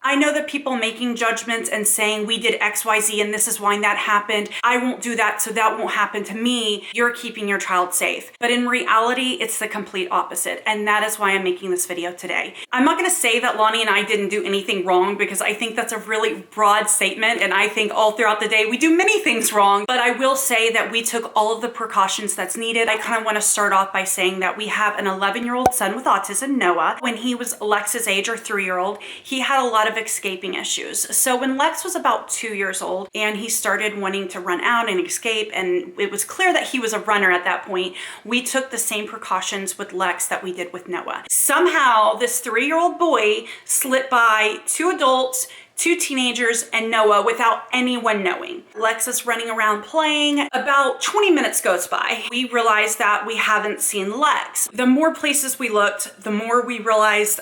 I know that people making judgments and saying we did XYZ and this is why that happened. I won't do that, so that won't happen to me. You're keeping your child safe. But in reality, it's the complete opposite. And that is why I'm making this video today. I'm not gonna say that Lonnie and I didn't do anything wrong because I think that's a really broad statement. And I think all throughout the day, we do many things wrong. But I will say that we took all of the precautions that's needed. I kind of wanna start off by saying that we have an 11-year-old son with autism, Noah. When he was Lex's age, or 3-year-old, he had a lot of escaping issues. So when Lex was about 2 years old and he started wanting to run out and escape, and it was clear that he was a runner at that point, we took the same precautions with Lex that we did with Noah. Somehow this 3-year-old boy slipped by 2 adults, 2 teenagers, and Noah without anyone knowing. Lex is running around playing. About 20 minutes goes by. We realized that we haven't seen Lex. The more places we looked, the more we realized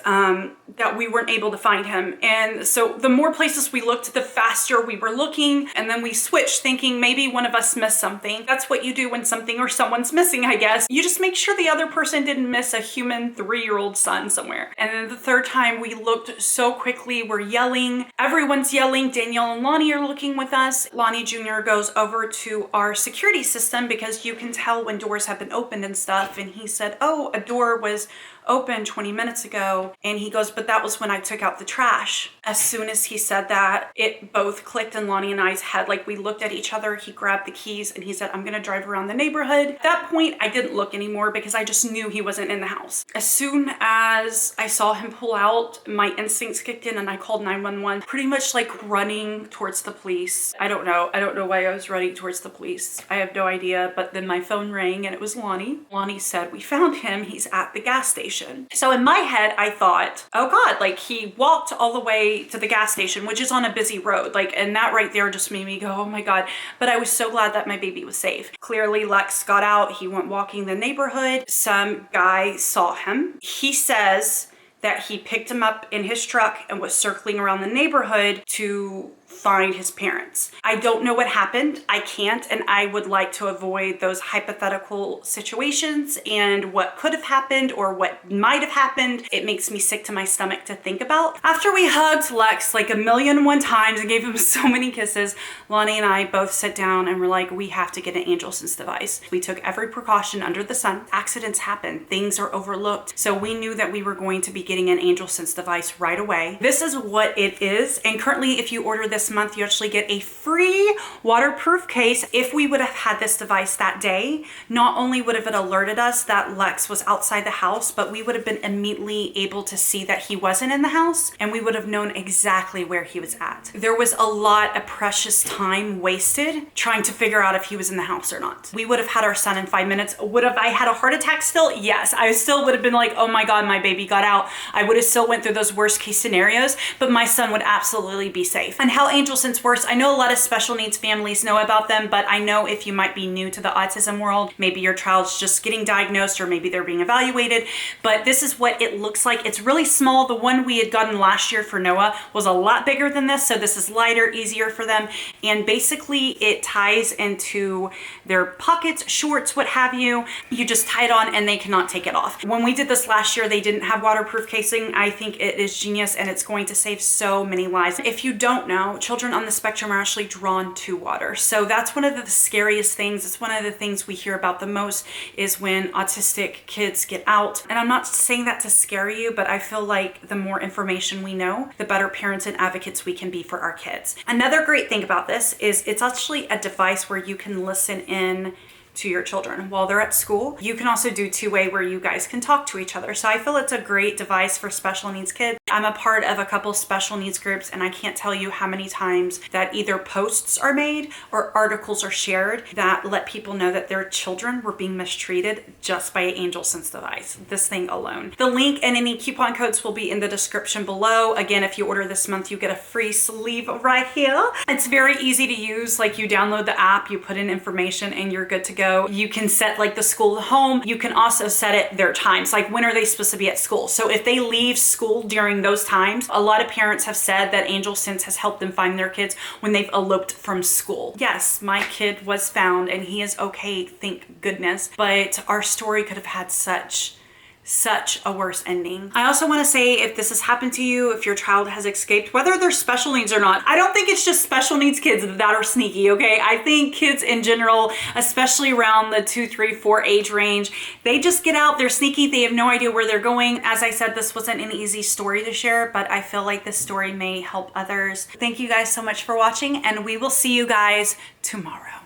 that we weren't able to find him. And so the more places we looked, the faster we were looking. And then we switched thinking maybe one of us missed something. That's what you do when something or someone's missing, I guess. You just make sure the other person didn't miss a human 3-year-old son somewhere. And then the third time we looked so quickly, we're yelling. Everyone's yelling. Danielle and Lonnie are looking with us. Lonnie Jr. goes over to our security system because you can tell when doors have been opened and stuff. And he said, oh, a door was open 20 minutes ago. And he goes, but that was when I took out the trash. As soon as he said that, it both clicked in Lonnie and I's head. Like, we looked at each other, he grabbed the keys and he said, I'm gonna drive around the neighborhood. At that point, I didn't look anymore because I just knew he wasn't in the house. As soon as I saw him pull out, my instincts kicked in and I called 911, pretty much like running towards the police. I don't know why I was running towards the police. I have no idea, but then my phone rang and it was Lonnie. Lonnie said, we found him, he's at the gas station. So in my head, I thought, oh God, like he walked all the way to the gas station, which is on a busy road. Like, and that right there just made me go, oh my God. But I was so glad that my baby was safe. Clearly Lex got out, he went walking the neighborhood. Some guy saw him. He says that he picked him up in his truck and was circling around the neighborhood to find his parents. I don't know what happened. I can't, and I would like to avoid those hypothetical situations and what could have happened or what might have happened. It makes me sick to my stomach to think about. After we hugged Lex like 1,000,001 times and gave him so many kisses, Lonnie and I both sat down and were like, we have to get an AngelSense device. We took every precaution under the sun. Accidents happen, things are overlooked. So we knew that we were going to be getting an AngelSense device right away. This is what it is. And currently, if you order this month, you actually get a free waterproof case. If we would have had this device that day, not only would have it alerted us that Lex was outside the house, but we would have been immediately able to see that he wasn't in the house and we would have known exactly where he was at. There was a lot of precious time wasted trying to figure out if he was in the house or not. We would have had our son in 5 minutes. Would have I had a heart attack still? Yes. I still would have been like, oh my God, my baby got out. I would have still went through those worst case scenarios, but my son would absolutely be safe. And how AngelSense works, I know a lot of special needs families know about them, but I know if you might be new to the autism world, maybe your child's just getting diagnosed or maybe they're being evaluated, but this is what it looks like. It's really small. The one we had gotten last year for Noah was a lot bigger than this, so this is lighter, easier for them, and basically it ties into their pockets, shorts, what have you. You just tie it on and they cannot take it off. When we did this last year, they didn't have waterproof casing. I think it is genius and it's going to save so many lives. If you don't know, children on the spectrum are actually drawn to water. So that's one of the scariest things. It's one of the things we hear about the most is when autistic kids get out. And I'm not saying that to scare you, but I feel like the more information we know, the better parents and advocates we can be for our kids. Another great thing about this is it's actually a device where you can listen in to your children while they're at school. You can also do two-way where you guys can talk to each other. So I feel it's a great device for special needs kids. I'm a part of a couple special needs groups and I can't tell you how many times that either posts are made or articles are shared that let people know that their children were being mistreated just by an AngelSense device, this thing alone. The link and any coupon codes will be in the description below. Again, if you order this month, you get a free sleeve right here. It's very easy to use. Like, you download the app, you put in information and you're good to go. You can set like the school to home. You can also set it their times, like when are they supposed to be at school. So if they leave school during those times, a lot of parents have said that AngelSense has helped them find their kids when they've eloped from school. Yes, my kid was found and he is okay, thank goodness. But our story could have had such such a worse ending. I also want to say, if this has happened to you, if your child has escaped, whether they're special needs or not, I don't think it's just special needs kids that are sneaky, okay? I think kids in general, especially around the 2, 3, 4 age range, they just get out, they're sneaky, they have no idea where they're going. As I said, this wasn't an easy story to share, but I feel like this story may help others. Thank you guys so much for watching, and we will see you guys tomorrow.